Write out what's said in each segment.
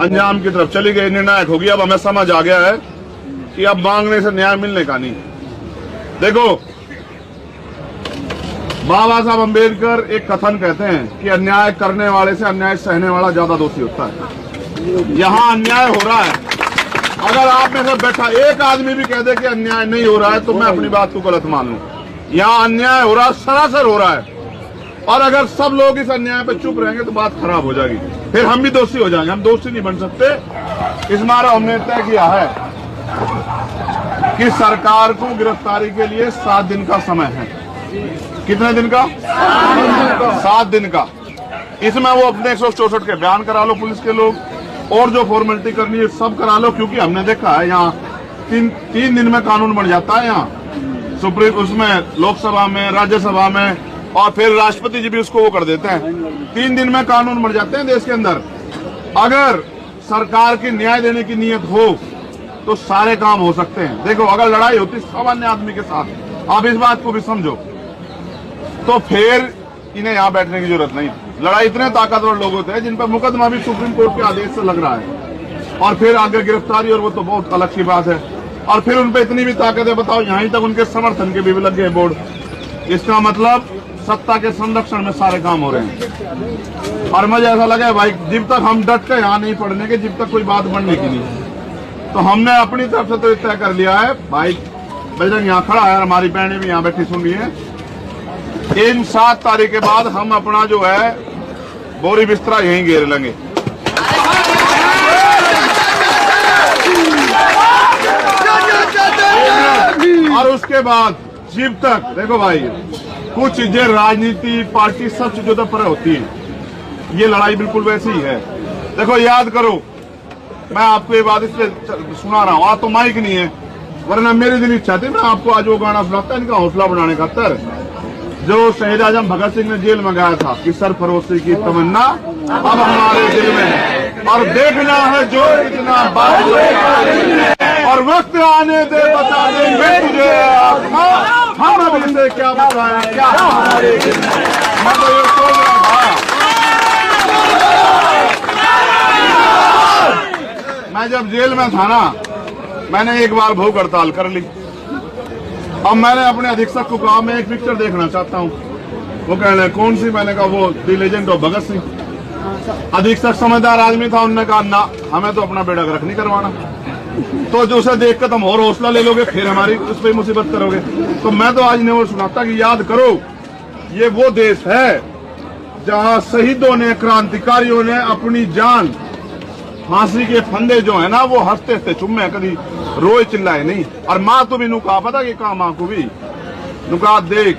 अंजाम की तरफ चली गई, निर्णायक होगी। अब हमें समझ आ गया है कि अब मांगने से न्याय मिलने का नहीं। देखो, बाबा साहब अम्बेडकर एक कथन कहते हैं कि अन्याय करने वाले से अन्याय सहने वाला ज्यादा दोषी होता है। यहाँ अन्याय हो रहा है, अगर आप में से बैठा एक आदमी भी कह दे कि अन्याय नहीं हो रहा है तो मैं अपनी बात को गलत मान लूं। यहाँ अन्याय हो रहा है, सरासर हो रहा है, और अगर सब लोग इस अन्याय पर चुप रहेंगे तो बात खराब हो जाएगी, फिर हम भी दोषी हो जाएंगे। हम दोषी नहीं बन सकते। इस बार हमने तय किया है कि सरकार को गिरफ्तारी के लिए 7 दिन का समय है। कितने दिन का? 7 दिन का। इसमें वो अपने 164 के बयान करा लो पुलिस के लोग, और जो फॉर्मेलिटी करनी है सब करा लो, क्योंकि हमने देखा है यहाँ 3 दिन में कानून बन जाता है। यहाँ सुप्रीम, उसमें लोकसभा में, राज्यसभा में, और फिर राष्ट्रपति जी भी उसको वो कर देते हैं। 3 दिन में कानून बन जाते हैं देश के अंदर। अगर सरकार की न्याय देने की नीयत हो तो सारे काम हो सकते हैं। देखो, अगर लड़ाई होती सामान्य आदमी के साथ, आप इस बात को भी समझो, तो फिर इन्हें यहाँ बैठने की जरूरत नहीं। लड़ाई इतने ताकतवर लोग होते हैं जिन पर मुकदमा भी सुप्रीम कोर्ट के आदेश से लग रहा है, और फिर आगे गिरफ्तारी, और वो तो बहुत अलग की बात है। और फिर उन पर इतनी भी ताकत है, बताओ, यहाँ तक उनके समर्थन के भी लग गए बोर्ड। इसका मतलब सत्ता के संरक्षण में सारे काम हो रहे हैं। और मुझे ऐसा लगा भाई, जब तक हम डट के यहाँ नहीं पढ़ने के, जब तक कोई बात बनने की नहीं, तो हमने अपनी तरफ से तो तय कर लिया है। भाई बजरंग यहाँ खड़ा है, हमारी बहनें भी यहाँ बैठी सुन रही है। इन 7 तारीख के बाद हम अपना जो है बोरी बिस्तरा यहीं घेर लेंगे। और उसके बाद जब तक, देखो भाई, कुछ चीजें राजनीति, पार्टी, सब चीजों तक पर होती है। ये लड़ाई बिल्कुल वैसी ही है। देखो, याद करो, मैं आपको ये बात इसलिए सुना रहा हूँ, आज तो माइक नहीं है, वरना मेरी दिल इच्छा थी मैं आपको आज वो गाना सुनाता, इनका हौसला बढ़ाने खातर, जो शहीद आजम भगत सिंह ने जेल में गाया था कि सरफरोशी की तमन्ना अब हमारे दिल में है, और देखना है जो कितना बात, और वक्त आने दे बता देंगे तुझे आत्मा, हम अभी से क्या बताएं क्या हमारे दिल में। मैं तो ये सोच रहा था, मैं जब जेल में था ना, मैंने एक बार भूख हड़ताल कर ली। अब मैंने अपने अधीक्षक को कहा मैं एक पिक्चर देखना चाहता हूँ। वो कह रहे कौन सी? मैंने कहा वो the legend of Bhagat Singh. अधीक्षक समझदार आदमी था, उन्होंने कहा ना, हमें तो अपना बेड़ा गर्क नहीं करवाना, तो जो उसे देखकर तुम और हौसला ले लोगे, फिर हमारी उस पर मुसीबत करोगे। तो मैं तो आज इन्हें और सुनाता कि याद करो, ये वो देश है जहाँ शहीदों ने, क्रांतिकारियों ने अपनी जान, फांसी के फंदे जो है ना, वो हंसते हंसते चुम्मे, कभी रोए चिल्लाए नहीं। और माँ तो भी नुका, पता कि कहा माँ को भी नुका, देख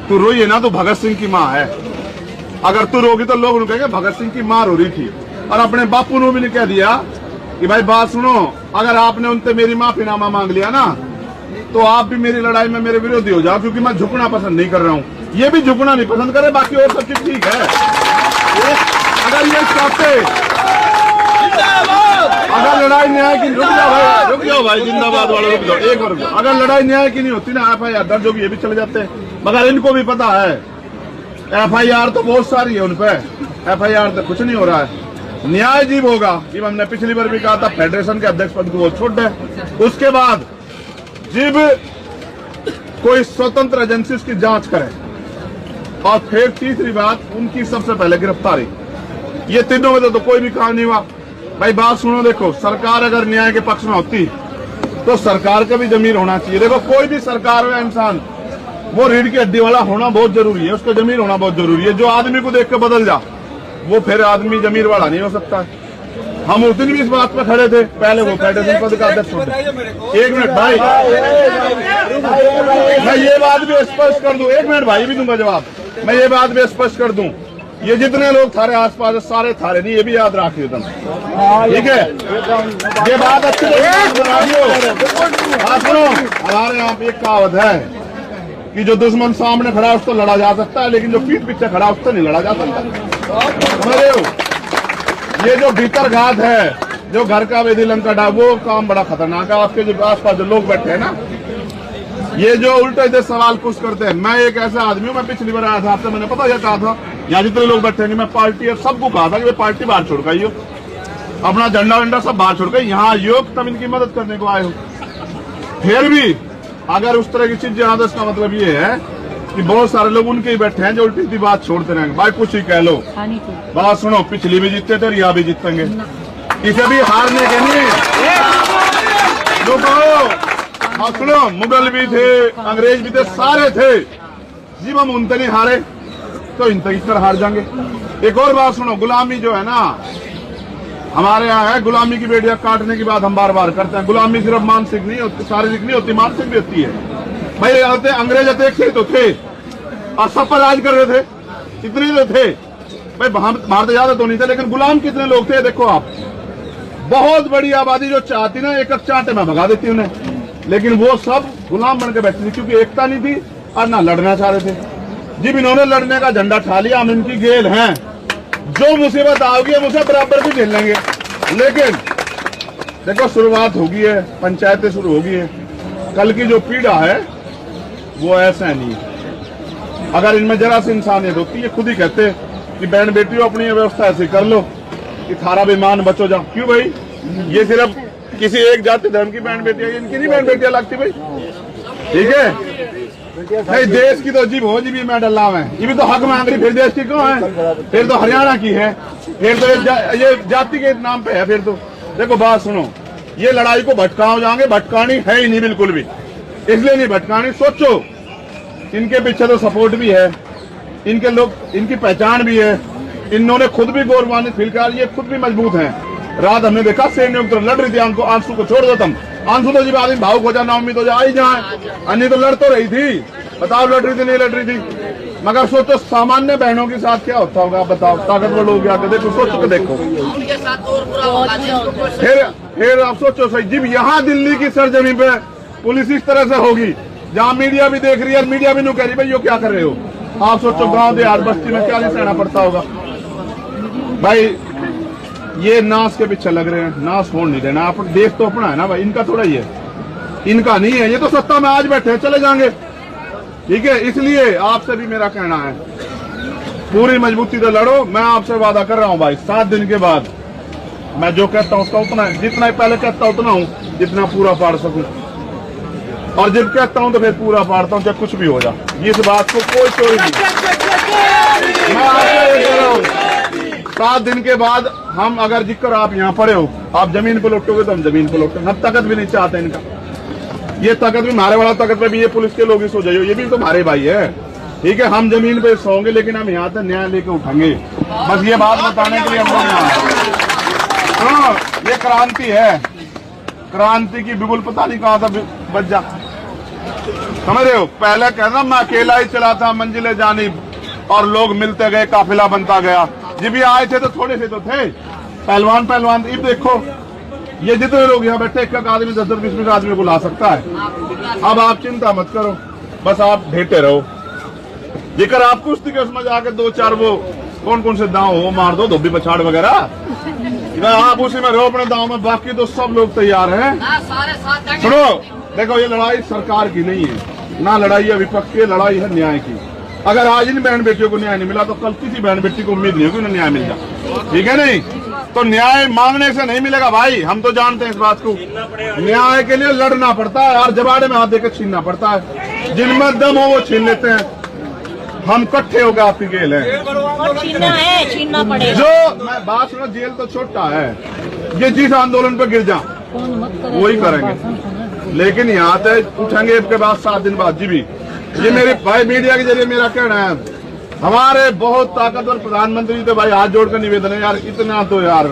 तू रोई है ना, तो भगत सिंह की माँ है, अगर तू रोगी तो लोग कहेंगे भगत सिंह की माँ रो रही थी। और अपने बापू ने भी कह दिया कि भाई बात सुनो, अगर आपने उनसे मेरी माफीनामा मांग लिया ना, तो आप भी मेरी लड़ाई में मेरे विरोधी हो जाओ, क्योंकि मैं झुकना पसंद नहीं कर रहा हूँ। ये भी झुकना नहीं पसंद करे, बाकी और सब चीज ठीक है। अगर ये चाहते, अगर लड़ाई न्याय की, रुक जाओ भाई, जिंदाबाद वालों, रुक जाओ एक बार। अगर लड़ाई न्याय की नहीं होती ना, FIR दर्ज होगी, ये भी चले जाते हैं। मगर इनको भी पता है FIR तो बहुत सारी है उन पे, FIR तो कुछ नहीं हो रहा है। न्याय जीव होगा, जब हमने पिछली बार भी कहा था फेडरेशन के अध्यक्ष पद को वो छोड़ दे। उसके बाद जब कोई स्वतंत्र एजेंसी उसकी जांच करे, और फिर तीसरी बात उनकी सबसे पहले गिरफ्तारी। ये तीनों में तो कोई भी काम नहीं हुआ। भाई बात सुनो, देखो, सरकार अगर न्याय के पक्ष में होती तो सरकार का भी जमीर होना चाहिए। देखो, कोई भी सरकार में इंसान वो रीढ़ की हड्डी वाला होना बहुत जरूरी है, उसका जमीर होना बहुत जरूरी है। जो आदमी को देख के बदल जा, वो फिर आदमी जमीर वाला नहीं हो सकता है। हम उस दिन भी इस बात पर खड़े थे, पहले वो फेडरेशन पद का अध्यक्ष होते। एक मिनट भाई, मैं ये बात भी स्पष्ट कर दूं, एक मिनट भाई भी दूंगा जवाब। मैं ये बात भी स्पष्ट कर दूं, ये जितने लोग थारे आसपास सारे थारे नहीं, ये भी याद रखिए तुम, ठीक है? ये बात अच्छी सुनो, हमारे यहाँ पे एक कहावत है कि जो दुश्मन सामने खड़ा है उसको लड़ा जा सकता है, लेकिन जो पीठ पीछे खड़ा है उसको नहीं लड़ा जा सकता। समझ रहे हो? ये जो भीतरघात है, जो घर का वेदी लंका, वो काम बड़ा खतरनाक है। आपके जो आसपास जो लोग बैठे हैं ना, ये जो उल्टे से सवाल कुछ करते हैं। मैं एक ऐसा आदमी हूँ, मैं पिछली बार आया था आपसे, मैंने पता क्या कहा था, यहाँ जितने लोग बैठे हैं, मैं पार्टी और सबको कहा था कि पार्टी बाहर छोड़ गई हो, अपना झंडा वंडा सब बाहर छोड़ के यहाँ योग तब इनकी मदद करने को आए हो। फिर भी अगर उस तरह की चीज यहाँ तो इसका मतलब ये है कि बहुत सारे लोग उनके ही बैठे हैं जो उल्टी सी बात छोड़ते रहेंगे। भाई कुछ ही कह लो, बात सुनो, पिछली भी जीतते थे और यहाँ भी जीतेंगे, इसे भी हारने के लिए हाँ सुनो, मुगल भी थे, अंग्रेज भी थे, सारे थे। जी हम उनसे नहीं हारे तो इन तक कर हार जाएंगे। एक और बात सुनो, गुलामी जो है ना हमारे यहाँ है, गुलामी की बेड़ियां काटने की बात हम बार बार करते हैं। गुलामी सिर्फ मानसिक नहीं होती, शारीरिक नहीं होती, मानसिक भी होती है। भाई अंग्रेज अध्यक्ष तो थे और सब पर राज कर रहे थे, इतने तो थे भाई, भारत ज्यादा तो नहीं थे, लेकिन गुलाम कितने लोग थे देखो आप। बहुत बड़ी आबादी जो चाहती ना एक चांटे में भगा देती उन्हें, लेकिन वो सब गुलाम बन के बैठे थे क्योंकि एकता नहीं थी और ना लड़ना चाह रहे थे। जब इन्होंने लड़ने का झंडा ठा लिया, हम इनकी गेल हैं, जो मुसीबत आओगी हम उसे बराबर भी झेल लेंगे। लेकिन देखो शुरुआत होगी है, पंचायतें शुरू होगी है, कल की जो पीड़ा है वो ऐसा नहीं है। अगर इनमें जरा सी इंसानियत होती है, खुद ही कहते कि बहन बेटियों अपनी व्यवस्था ऐसी कर लो कि थारा बेमान बचो जाओ। क्यों भाई, ये सिर्फ किसी एक जाति धर्म की बहन बेटियां, इनकी नहीं बहन बेटियां लगती भाई, ठीक है नहीं। देश की तो जीव हो जी भी मेडल लाव है, ये भी तो हक मांग रही, फिर देश की क्यों है, फिर तो हरियाणा की है, फिर तो ये जाति के नाम पे है। फिर तो देखो बात सुनो, ये लड़ाई को भटकाओ जाएंगे, भटकानी है ही नहीं बिल्कुल भी, इसलिए नहीं भटकानी। सोचो इनके पीछे तो सपोर्ट भी है, इनके लोग, इनकी पहचान भी है, इन्होंने खुद भी गौरवान्वित फील किया, ये खुद भी मजबूत हैं। रात हमने देखा सैन्य लड़ रही थी, आंसू को छोड़ दो तुम, आंसू तो जीव आदमी भावुक हो जाए, ना उम्मीद हो जाए, आई जाए, अन्य तो लड़ तो रही थी, बताओ लड़ रही थी नहीं लड़ रही थी। मगर सोचो सामान्य बहनों के साथ क्या होता होगा, बताओ ताकतवर लोग आके देखो, सोच के देखो। फिर आप सोचो सही, जब यहाँ दिल्ली की सरजमी पे पुलिस इस तरह से होगी, जहाँ मीडिया भी देख रही है, मीडिया भी नहीं कह रही भाई यो क्या कर रहे हो, आप सोचो गांव देहात बस्ती में क्या नहीं सहना पड़ता होगा। भाई ये नाश के पीछे लग रहे हैं, नाश होने नहीं देना। आप देश तो अपना है ना भाई, इनका थोड़ा ही है, इनका नहीं है, ये तो सत्ता में आज बैठे चले जाएंगे, ठीक है। इसलिए आपसे भी मेरा कहना है पूरी मजबूती से लड़ो। मैं आपसे वादा कर रहा हूं भाई, 7 दिन के बाद मैं जो कहता हूं उसका उतना, जितना पहले कहता उतना हूं, जितना पूरा पाड़ सकूं, और जब कहता हूं तो फिर पूरा पाड़ता हूं, चाहे कुछ भी हो जाए। इस बात को कोई चोरी नहीं, मैं आपसे ये कह रहा हूं 7 दिन के बाद हम अगर जिक्र आप यहाँ पड़े हो, आप जमीन पर लौटोगे तो हम जमीन पर लौटेंगे। हम ताकत भी नहीं चाहते इनका, ये ताकत भी हमारे वाला ताकत पे भी ये पुलिस के लोग ही सो जाइए, ये भी तो हमारे भाई है, ठीक है। हम जमीन पे सोएंगे लेकिन हम यहाँ तक न्याय लेके उठेंगे। बस ये बात बताने के लिए हम लोग यहाँ, हाँ ये क्रांति है, क्रांति की बिगुल पता नहीं कहाँ था बच जा, समझ रहे हो। पहले कहना मैं अकेला ही चला था मंजिले जानी, और लोग मिलते गए, काफिला बनता गया। जब भी आए थे तो थोड़े से तो थे पहलवान, अब देखो ये जितने लोग यहाँ बैठे, एक आदमी 10-20 आदमी को ला सकता है। अब आप चिंता मत करो, बस आप भेटे रहो, जेकर आप कुश्ती के उसमें जाके 2-4 वो कौन से दांव हो मार दो, धोबी पछाड़ वगैरह, आप उसी में रहो अपने दांव में, बाकी तो सब लोग तैयार हैं। सुनो देखो, ये लड़ाई सरकार की नहीं है, ना लड़ाई है विपक्ष की, लड़ाई है न्याय की। अगर आज इन बहन बेटियों को न्याय नहीं मिला तो कल किसी बहन बेटी को उम्मीद नहीं होगी उन्हें न्याय मिल जाए, ठीक है नहीं। तो न्याय मांगने से नहीं मिलेगा भाई, हम तो जानते हैं इस बात को। न्याय के लिए लड़ना पड़ता है और जबाड़े में हाथ देकर छीनना पड़ता है, जिनमें दम हो वो छीन लेते हैं। हम इकट्ठे होकर आपकी गेल है, छीनना पड़ेगा। जो मैं बात सुनो, जेल तो छोटा है, ये जिस आंदोलन पर गिर जा वही करेंगे, लेकिन यहाँ तक उठेंगे इसके बाद 7 दिन बाद। जी भी ये मेरे भाई मीडिया के जरिए मेरा कहना है, हमारे बहुत ताकतवर प्रधानमंत्री थे भाई, हाथ जोड़कर निवेदन है यार, इतना तो यार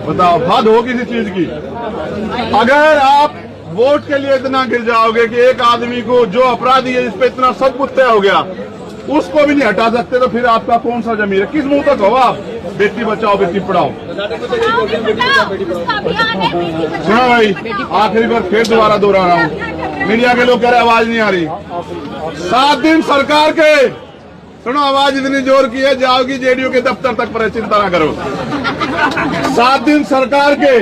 बताओ हद हो किसी चीज की। अगर आप वोट के लिए इतना गिर जाओगे कि एक आदमी को जो अपराधी है, जिस पे इतना सब कुछ तय हो गया, उसको भी नहीं हटा सकते, तो फिर आपका कौन सा जमीर है, किस मुंह तक हो आप बेटी बचाओ बेटी पढ़ाओ। सुनो भाई, आखिरी बार फिर दोबारा दोहरा रहा हूँ, मीडिया के लोग कह रहे आवाज नहीं आ रही। 7 दिन सरकार के, सुनो आवाज इतनी जोर की है जाओगी जेडीयू के दफ्तर तक, पर चिंता ना करो। 7 दिन सरकार के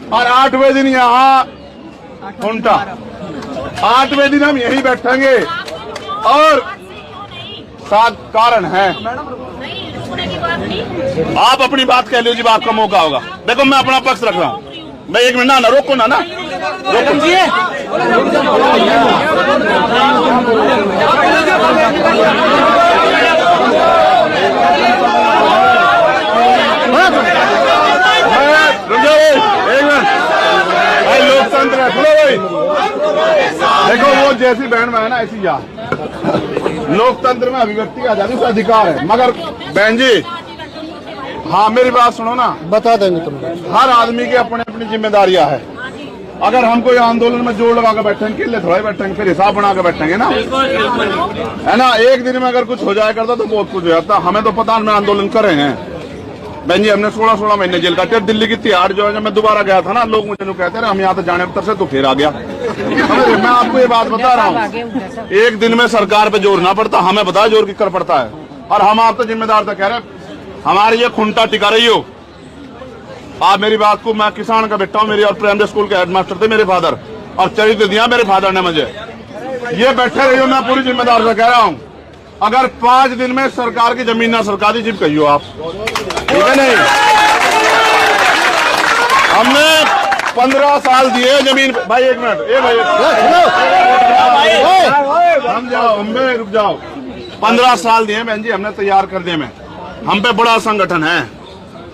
और 8वें दिन यहाँ उल्टा, 8वें दिन हम यहीं बैठेंगे। और 7 कारण है, आप अपनी बात कह लीजिए, आपका मौका होगा। देखो मैं अपना पक्ष रख रहा हूँ। मैं एक मिनट ना रोको ना रोको। भाई लोकतंत्र है, सुनो भाई। देखो वो जैसी बहन है ना ऐसी जा। लोकतंत्र में अभिव्यक्ति का आजादी का अधिकार है, मगर बहन जी हाँ मेरी बात सुनो ना। बता देंगे तुम। हर आदमी की अपनी अपनी जिम्मेदारियां है। अगर हम कोई आंदोलन में जोड़ लगा के बैठेंगे, किले थोड़ा ही बैठेंगे, फिर हिसाब बना के बैठेंगे ना, है ना। एक दिन में अगर कुछ हो जाया करता तो बहुत कुछ हो जाता। हमें तो पता नहीं आंदोलन कर रहे हैं बहन जी। हमने 16 महीने जेल काटे। दिल्ली की तिहाड़ जो है, जब मैं दोबारा गया था ना, लोग मुझे कहते रहे हम यहाँ तो जाने पर से तो फिर आ गया। मैं आपको ये बात बता रहा हूँ, एक दिन में सरकार पे जोर ना पड़ता, हमें बताया जोर किकर पड़ता है। और हम आप तो जिम्मेदार तो कह रहे हमारी ये खुंटा टिका रही हो आप मेरी बात को। मैं किसान का बेटा हूँ, मेरी और प्राइमरी स्कूल के हेडमास्टर थे मेरे फादर, और चरित्र दिया मेरे फादर ने मुझे। ये बैठे रही हो, मैं पूरी जिम्मेदार से कह रहा हूँ। अगर 5 दिन में सरकार की जमीन ना सरकारी जिप कहियो आप, ठीक है नहीं। हमने 15 साल दिए जमीन। भाई एक मिनट, हम जाओ, अम्बे रुक जाओ। 15 साल दिए बहन जी हमने तैयार करने में। हम पे बड़ा संगठन है।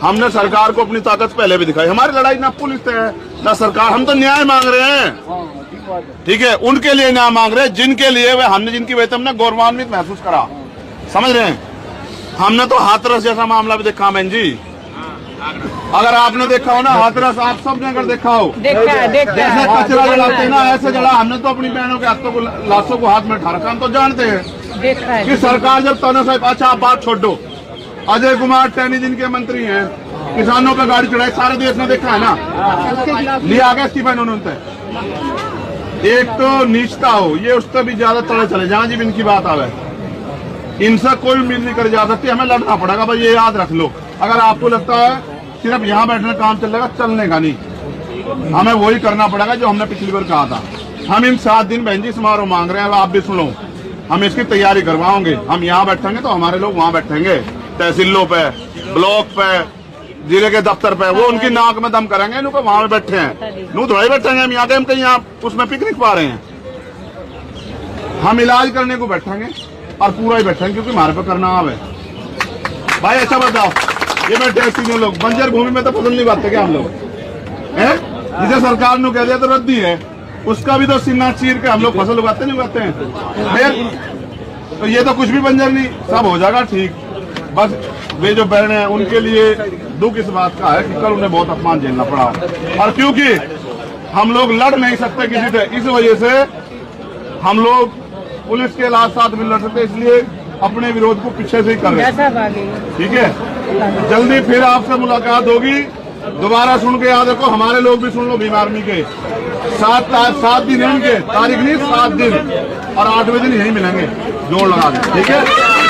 हमने सरकार को अपनी ताकत पहले भी दिखाई। हमारी लड़ाई ना पुलिस है ना सरकार, हम तो न्याय मांग रहे हैं, ठीक है। उनके लिए न्याय मांग रहे हैं जिनके लिए वे हमने जिनकी वजह से हमने गौरवान्वित महसूस करा, समझ रहे हैं। हमने तो हाथरस जैसा मामला भी देखा बहन जी। अगर आपने देखा हो ना हाथरस, आप सबने अगर देखा हो, जैसे कचरा जलाते ना ऐसे जला। हमने तो अपनी बहनों के हाथों को, लाशों को हाथ में उठा रखा। हम तो जानते हैं कि सरकार जब ताना साहब, अच्छा आप बात छोड़ दो, अजय कुमार टैनी जिनके मंत्री हैं, किसानों पे गाड़ी चढ़ाई, सारे देश ने देखा है ना, लिया आ गया इस्तीफा उन्होंने। एक तो नीचता हो, ये उससे भी ज्यादा तड़े चले जहां जी इनकी बात आवे, इनसे कोई उम्मीद नहीं कर जा सकती। हमें लड़ना पड़ेगा भाई, ये याद रख लो। अगर आपको लगता है सिर्फ यहाँ बैठने काम चलेगा, चलने का नहीं। हमें वही करना पड़ेगा जो हमने पिछली बार कहा था। हम इन 7 दिन बहन जी समारोह मांग रहे हैं, आप भी सुनो। हम इसकी तैयारी करवाओगे। हम यहाँ बैठेंगे तो हमारे लोग वहाँ बैठेंगे, तहसीलों पे, ब्लॉक पे, जिले के दफ्तर पे। वो उनकी नाक में दम करेंगे, इनको वहां बैठे हैं, नू थोड़े बैठेंगे हम यहाँ के। हम कहीं यहाँ उसमें पिकनिक पा रहे हैं। हम इलाज करने को बैठेंगे और पूरा ही बैठेंगे, क्योंकि हमारे पे करना आवे। भाई अच्छा बताओ, ये बैठे तीनों लोग बंजर भूमि में तो फसल नहीं बांटते क्या हम लोग हैं? जिसे सरकार ने कह दिया तो रद्दी है, उसका भी तो सीना चीर के हम लोग फसल उगाते नहीं उगाते हैं। तो ये तो कुछ भी बंजर नहीं, सब हो जाएगा ठीक। बस वे जो बहन है उनके लिए दुख इस बात का है कि कल उन्हें बहुत अपमान झेलना पड़ा, और क्योंकि हम लोग लड़ नहीं सकते किसी से, इस वजह से हम लोग पुलिस के साथ भी लड़ सकते, इसलिए अपने विरोध को पीछे से ही कर रहे हैं, ठीक है। जल्दी फिर आपसे मुलाकात होगी, दोबारा सुन के याद रखो। हमारे लोग भी सुन लो, भीम आर्मी के 7 दिन है उनके, तारीख नहीं 7 दिन, और 8वें दिन यही मिलेंगे, जोड़ लगा दें, ठीक है।